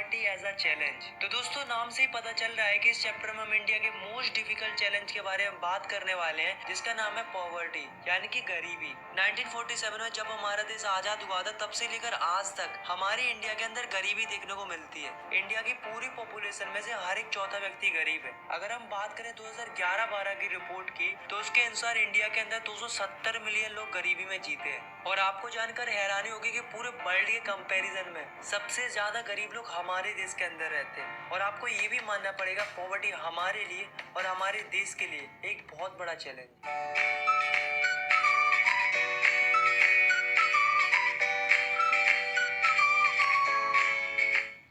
Poverty as a challenge. तो दोस्तों नाम से ही पता चल रहा है कि इस चैप्टर में हम इंडिया के मोस्ट डिफिकल्ट चैलेंज के बारे में बात करने वाले हैं, जिसका नाम है पॉवर्टी यानी कि गरीबी। 1947 में जब हमारा देश आजाद हुआ था तब से लेकर आज तक हमारे इंडिया के अंदर गरीबी देखने को मिलती है। इंडिया की पूरी पॉपुलेशन में से हर एक चौथा व्यक्ति गरीब है। अगर हम बात करें 2011-12 की रिपोर्ट की तो उसके अनुसार इंडिया के अंदर 270 मिलियन लोग गरीबी में जीते हैं। और आपको जानकर हैरानी होगी कि पूरे वर्ल्ड के कंपैरिजन में सबसे ज्यादा गरीब लोग हमारे देश के अंदर रहते हैं। और आपको ये भी मानना पड़ेगा पॉवर्टी हमारे लिए और हमारे देश के लिए एक बहुत बड़ा चैलेंज है।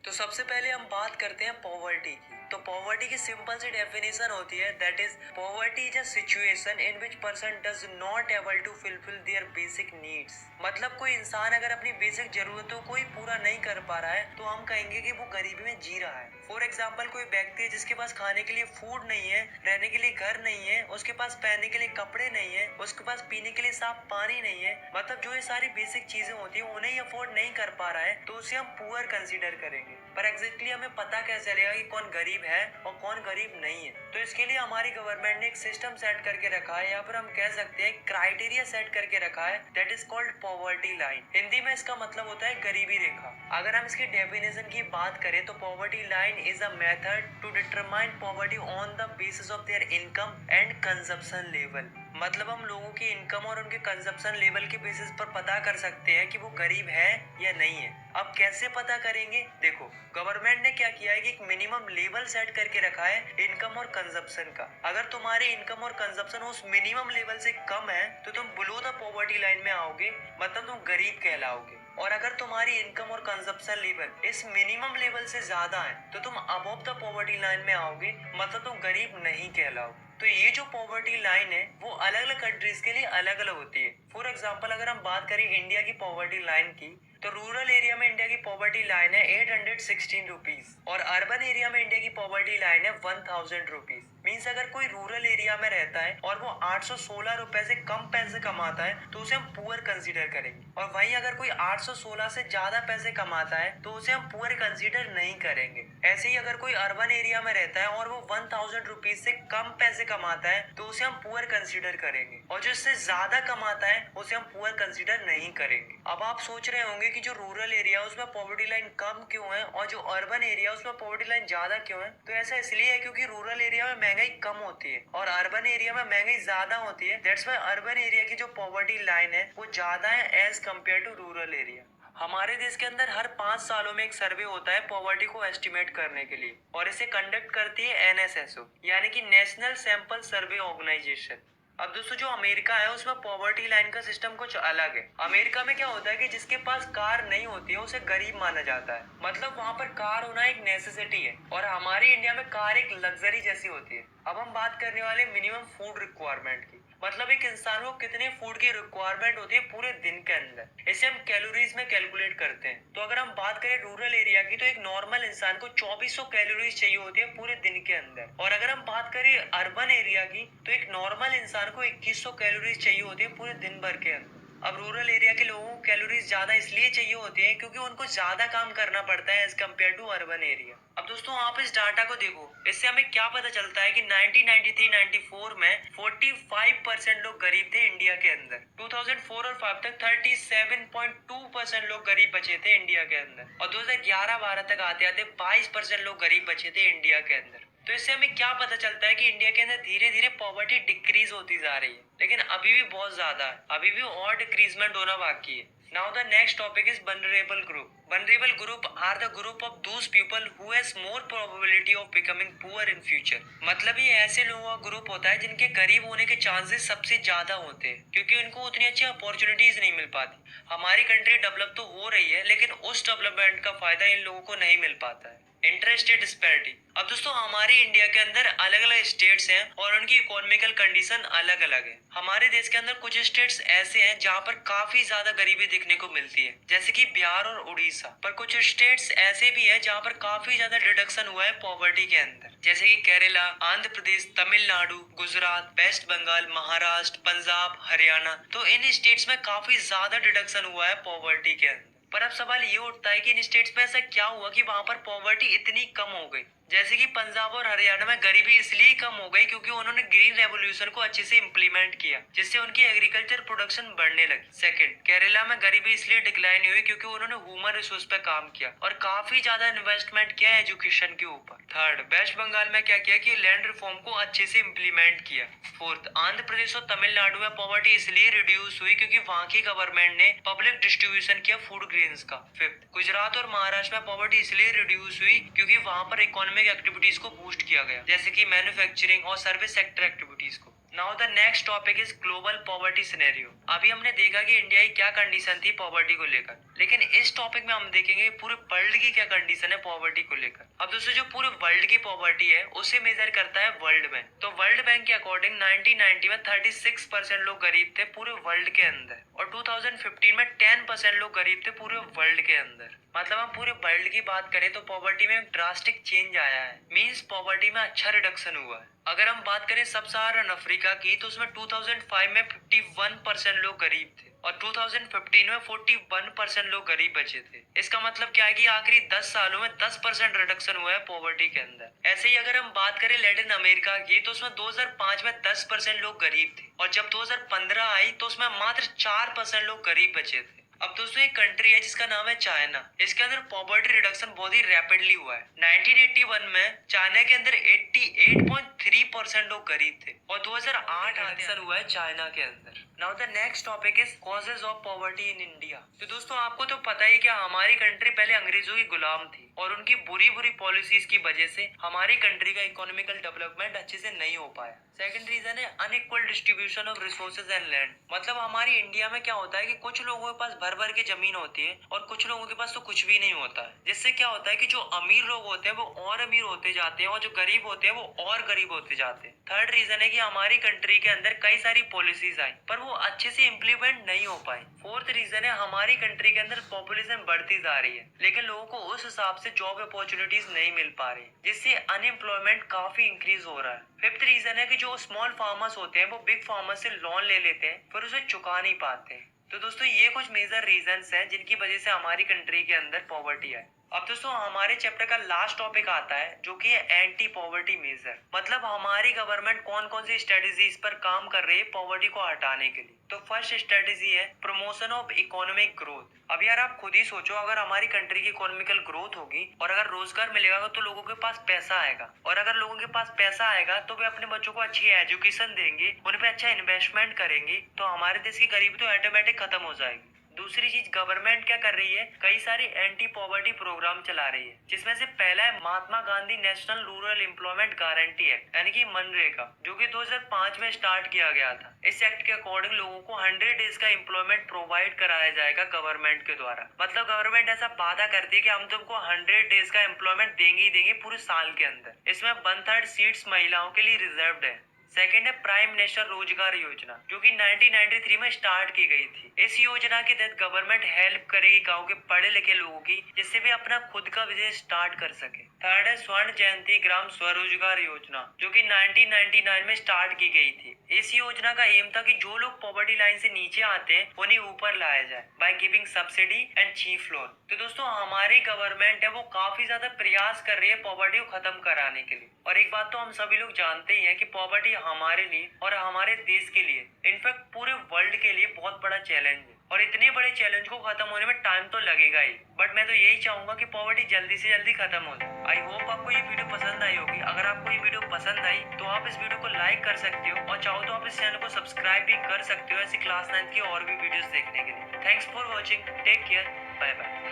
तो सबसे पहले हम बात करते हैं पॉवर्टी की। तो पॉवर्टी की सिंपल सी डेफिनेशन होती है, that is poverty is a situation in which person does not able to fulfil their basic needs. मतलब कोई इंसान अगर अपनी बेसिक जरूरतों को ही पूरा नहीं कर पा रहा है तो हम कहेंगे कि वो गरीबी में जी रहा है। फॉर एग्जाम्पल कोई व्यक्ति है जिसके पास खाने के लिए फूड नहीं है, रहने के लिए घर नहीं है, उसके पास पहनने के लिए कपड़े नहीं है, उसके पास पीने के लिए साफ पानी नहीं है, मतलब जो ये सारी बेसिक चीजें होती है उन्हें अफोर्ड नहीं कर पा रहा है, तो उसे हम पुअर कंसीडर करेंगे। पर एग्जैक्टली हमें पता कैसे चलेगा कि कौन गरीब है और कौन गरीब नहीं है? तो इसके लिए हमारी गवर्नमेंट ने एक सिस्टम सेट करके रखा है, या फिर हम कह सकते हैं क्राइटेरिया सेट करके रखा है, that is called poverty line. Hindi में इसका मतलब होता है गरीबी रेखा। अगर हम इसकी डेफिनेशन की बात करें तो poverty line is a method to determine poverty on the basis of their income and consumption level. मतलब हम लोगों की इनकम और उनके कंजप्शन लेवल के बेसिस पर पता कर सकते हैं कि वो गरीब है या नहीं है। अब कैसे पता करेंगे? देखो, गवर्नमेंट ने क्या किया है कि एक मिनिमम लेवल सेट करके रखा है इनकम और कंजप्शन का। अगर तुम्हारे इनकम और कंजप्शन उस मिनिमम लेवल से कम है तो तुम बिलो द पॉवर्टी लाइन में आओगे, मतलब तुम गरीब कहलाओगे। और अगर तुम्हारी इनकम और कंजप्शन लेवल इस मिनिमम लेवल से ज्यादा है तो तुम अबव द पॉवर्टी लाइन में आओगे, मतलब तुम गरीब नहीं कहलाओगे। तो ये जो पॉवर्टी लाइन है वो अलग अलग कंट्रीज के लिए अलग अलग होती है। फॉर एग्जांपल अगर हम बात करें इंडिया की पॉवर्टी लाइन की तो रूरल एरिया में इंडिया की पॉवर्टी लाइन है 816 रुपीज और अर्बन एरिया में इंडिया की पॉवर्टी लाइन है 1000 रुपीज। मीन्स अगर कोई रूरल एरिया में रहता है और वो 816 रुपए से कम पैसे कमाता है तो उसे हम पुअर कंसीडर करेंगे, और वहीं अगर कोई 816 से ज्यादा पैसे कमाता है तो उसे हम पुअर कंसीडर नहीं करेंगे। ऐसे ही अगर कोई अर्बन एरिया में रहता है और वो 1000 रुपीज से कम पैसे कमाता है तो उसे हम पुअर कंसीडर करेंगे, और जो इससे ज्यादा कमाता है उसे हम पुअर कंसीडर नहीं करेंगे। अब आप सोच रहे होंगे कि जो रूरल एरिया है उसमें पॉवर्टी लाइन कम क्यों है और जो अर्बन एरिया है उसमें पॉवर्टी लाइन ज्यादा क्यों है? तो ऐसा इसलिए है क्योंकि रूरल एरिया में महंगाई कम होती है और अर्बन एरिया में महंगाई ज्यादा होती है। दैट्स व्हाई अर्बन एरिया की जो पॉवर्टी लाइन है वो ज्यादा है as compare to rural area. हमारे देश के अंदर हर 5 सालों में एक सर्वे होता है पॉवर्टी को एस्टिमेट करने के लिए, और इसे कंडक्ट करती है एनएसएसओ यानी कि नेशनल सैंपल सर्वे ऑर्गेनाइजेशन। अब दोस्तों जो अमेरिका है उसमें पॉवर्टी लाइन का सिस्टम कुछ अलग है। अमेरिका में क्या होता है कि जिसके पास कार नहीं होती है उसे गरीब माना जाता है, मतलब वहाँ पर कार होना एक नेसेसिटी है, और हमारे इंडिया में कार एक लग्जरी जैसी होती है। अब हम बात करने वाले मिनिमम फूड रिक्वायरमेंट की, मतलब एक इंसान को कितने फूड की रिक्वायरमेंट होती है पूरे दिन के अंदर, इसे हम कैलोरीज में कैलकुलेट करते हैं। तो अगर हम बात करें रूरल एरिया की तो एक नॉर्मल इंसान को 2400 कैलोरीज चाहिए होती है पूरे दिन के अंदर, और अगर हम बात करें अर्बन एरिया की तो एक नॉर्मल इंसान को 2100 कैलोरीज चाहिए होती है पूरे दिन भर के अंदर। अब रूरल एरिया के लोगों को कैलोरीज ज्यादा इसलिए चाहिए होती है क्योंकि उनको ज्यादा काम करना पड़ता है as compare to urban area. अब दोस्तों आप इस डाटा को देखो, इससे हमें क्या पता चलता है कि 1993-94 में 45% लोग गरीब थे इंडिया के अंदर। 2004 और 5 तक 37.2% लोग गरीब बचे थे इंडिया के अंदर, और 2011-12 तक आते आते 22% लोग गरीब बचे थे इंडिया के अंदर। तो इससे हमें क्या पता चलता है कि इंडिया के अंदर धीरे धीरे पॉवर्टी डिक्रीज होती जा रही है, लेकिन अभी भी बहुत ज्यादा है, अभी भी और डिक्रीजमेंट होना बाकी है। Now the next topic is vulnerable group. Vulnerable group are the group of those people who has more probability of becoming poor in future. मतलब ये ऐसे लोगों का ग्रुप होता है जिनके गरीब होने के चांसेस सबसे ज्यादा होते हैं क्योंकि उनको उतनी अच्छी अपॉर्चुनिटीज नहीं मिल पाती। हमारी कंट्री डेवलप तो हो रही है लेकिन उस डेवलपमेंट का फायदा इन लोगों को नहीं मिल पाता है। Interstate disparity. अब दोस्तों हमारे इंडिया के अंदर अलग अलग स्टेट्स हैं और उनकी इकोनॉमिकल कंडीशन अलग अलग है। हमारे देश के अंदर कुछ स्टेट्स ऐसे हैं जहाँ पर काफी ज्यादा गरीबी देखने को मिलती है, जैसे कि बिहार और उड़ीसा। पर कुछ स्टेट्स ऐसे भी है जहाँ पर काफी ज्यादा रिडक्शन हुआ है पॉवर्टी के अंदर, जैसे कि केरला, आंध्र प्रदेश, तमिलनाडु, गुजरात, वेस्ट बंगाल, महाराष्ट्र, पंजाब, हरियाणा। तो इन स्टेट्स में काफी ज्यादा रिडक्शन हुआ है पॉवर्टी के अंदर। पर अब सवाल ये उठता है कि इन स्टेट्स में ऐसा क्या हुआ कि वहां पर पॉवर्टी इतनी कम हो गई। जैसे कि पंजाब और हरियाणा में गरीबी इसलिए कम हो गई क्योंकि उन्होंने ग्रीन रेवोल्यूशन को अच्छे से इम्प्लीमेंट किया, जिससे उनकी एग्रीकल्चर प्रोडक्शन बढ़ने लगी। सेकंड, केरला में गरीबी इसलिए डिक्लाइन हुई क्योंकि उन्होंने ह्यूमन रिसोर्स पे काम किया और काफी ज्यादा इन्वेस्टमेंट किया एजुकेशन के ऊपर। थर्ड, वेस्ट बंगाल में क्या किया कि लैंड रिफॉर्म को अच्छे से इम्प्लीमेंट किया। फोर्थ, आंध्र प्रदेश और तमिलनाडु में पॉवर्टी इसलिए रिड्यूस हुई क्योंकि वहां की गवर्नमेंट ने पब्लिक डिस्ट्रीब्यूशन किया फूड ग्रेन्स का। फिफ्थ, गुजरात और महाराष्ट्र में पॉवर्टी इसलिए रिड्यूस हुई क्योंकि वहां पर इकोनॉमिक एक्टिविटीज को बूस्ट किया गया, जैसे कि मैन्युफैक्चरिंग और सर्विस सेक्टर एक्टिविटीज को। Now the next topic is global poverty scenario. अभी हमने देखा कि इंडिया की क्या कंडीशन थी पॉवर्टी को लेकर, लेकिन इस टॉपिक में हम देखेंगे पूरे वर्ल्ड की क्या कंडीशन है पॉवर्टी को लेकर। अब दोस्तों, जो पूरे वर्ल्ड की पॉवर्टी है उसे मेजर करता है वर्ल्ड बैंक। तो वर्ल्ड बैंक के अकॉर्डिंग 1990 में 36% लोग गरीब थे पूरे वर्ल्ड के अंदर, और 2015 में 10% लोग गरीब थे पूरे वर्ल्ड के अंदर। मतलब हम पूरे वर्ल्ड की बात करें तो पॉवर्टी में ड्रास्टिक चेंज आया है, मींस पॉवर्टी में अच्छा रिडक्शन हुआ है। अगर हम बात करें सब सहारन अफ्रीका की तो उसमें 2005 में 51% लोग गरीब थे और 2015 में 41% लोग गरीब बचे थे। इसका मतलब क्या है कि आखिरी 10 सालों में 10% रिडक्शन हुआ है पॉवर्टी के अंदर। ऐसे ही अगर हम बात करें लैटिन अमेरिका की तो उसमें 2005 में 10% लोग गरीब थे और जब 2015 आई तो उसमें मात्र 4% लोग गरीब बचे थे। अब दोस्तों, एक कंट्री है जिसका नाम है चाइना। इसके अंदर पॉवर्टी रिडक्शन बहुत ही रैपिडली हुआ है। 1981 में चाइना के अंदर 88.3% लोग गरीब थे और 2008 रिडक्शन हुआ है चाइना के अंदर। Now the next topic is causes of poverty in India. तो दोस्तों, आपको तो पता ही कि हमारी कंट्री पहले अंग्रेजों की गुलाम थी और उनकी बुरी बुरी पॉलिसीज की वजह से हमारी कंट्री का इकोनॉमिकल डेवलपमेंट अच्छे से नहीं हो पाया। सेकंड रीजन है unequal distribution of resources and land. मतलब हमारी इंडिया में क्या होता है कि कुछ लोगों के पास भर भर के जमीन होती है और कुछ लोगों के पास तो कुछ भी नहीं होता है, जिससे क्या होता है कि जो अमीर लोग होते हैं वो और अमीर होते जाते हैं और जो गरीब होते हैं वो और गरीब होते जाते हैं। थर्ड रीजन है कि हमारी कंट्री के अंदर कई सारी पॉलिसीज आई पर वो अच्छे से इम्प्लीमेंट नहीं हो पाई। फोर्थ रीजन है हमारी कंट्री के अंदर पॉपुलेशन बढ़ती जा रही है लेकिन लोगों को उस हिसाब से जॉब अपॉर्चुनिटीज नहीं मिल पा रही, जिससे अनएम्प्लॉयमेंट काफी इंक्रीज हो रहा है। फिफ्थ रीजन है कि जो स्मॉल फार्मर्स होते हैं वो बिग फार्मर्स से लोन ले लेते हैं फिर उसे चुका नहीं पाते हैं। तो दोस्तों, ये कुछ मेजर रीजंस हैं जिनकी वजह से हमारी कंट्री के अंदर पॉवर्टी है। अब दोस्तों, हमारे चैप्टर का लास्ट टॉपिक आता है जो कि है एंटी पॉवर्टी मेजर। मतलब हमारी गवर्नमेंट कौन कौन सी स्ट्रेटेजीज पर काम कर रही है पॉवर्टी को हटाने के लिए। तो फर्स्ट स्ट्रेटेजी है प्रमोशन ऑफ इकोनॉमिक ग्रोथ। अब यार आप खुद ही सोचो, अगर हमारी कंट्री की इकोनॉमिकल ग्रोथ होगी और अगर रोजगार मिलेगा तो लोगों के पास पैसा आएगा, और अगर लोगों के पास पैसा आएगा तो वे अपने बच्चों को अच्छी एजुकेशन देंगे, उन पे अच्छा इन्वेस्टमेंट करेंगे, तो हमारे देश की गरीबी तो ऑटोमेटिक खत्म हो जाएगी। दूसरी चीज, गवर्नमेंट क्या कर रही है, कई सारे एंटी पॉवर्टी प्रोग्राम चला रही है, जिसमें से पहला है Mahatma Gandhi national rural employment guarantee act यानी कि मनरेगा, जो कि 2005 में स्टार्ट किया गया था। इस एक्ट के अकॉर्डिंग लोगों को 100 डेज का एम्प्लॉयमेंट प्रोवाइड कराया जाएगा गवर्नमेंट के द्वारा। मतलब गवर्नमेंट ऐसा वादा करती है कि हम तुमको 100 डेज का एम्प्लॉयमेंट देंगे ही देंगे पूरे साल के अंदर। इसमें 1/3 सीट्स महिलाओं के लिए रिजर्व्ड है। सेकेंड है प्राइम मिनिस्टर रोजगार योजना, जो कि 1993 में स्टार्ट की गई थी। इस योजना के तहत गवर्नमेंट हेल्प करेगी गांव के पढ़े लिखे लोगों की, जिससे वे अपना खुद का बिजनेस स्टार्ट कर सके। थर्ड है स्वर्ण जयंती ग्राम स्वरोजगार योजना, जो कि 1999 में स्टार्ट की गई थी। इस योजना का एम था कि जो लोग पॉवर्टी लाइन से नीचे आते हैं उन्हें ऊपर लाया जाए by giving subsidy and chief loan. तो दोस्तों, हमारी गवर्नमेंट है वो काफी ज्यादा प्रयास कर रही है पॉवर्टी को खत्म कराने के लिए। और एक बात तो हम सभी लोग जानते ही हैं कि पॉवर्टी हमारे लिए और हमारे देश के लिए, इनफैक्ट पूरे वर्ल्ड के लिए बहुत बड़ा चैलेंज है, और इतने बड़े चैलेंज को खत्म होने में टाइम तो लगेगा ही, बट मैं तो यही चाहूंगा कि पॉवर्टी जल्दी से जल्दी खत्म हो जाए। आई होप आपको ये वीडियो पसंद आई होगी। अगर आपको ये वीडियो पसंद आई तो आप इस वीडियो को लाइक कर सकते हो और चाहो तो आप इस चैनल को सब्सक्राइब भी कर सकते हो ऐसी क्लास 9 की और भी वीडियोस देखने के लिए। Thanks for watching, take care, bye bye.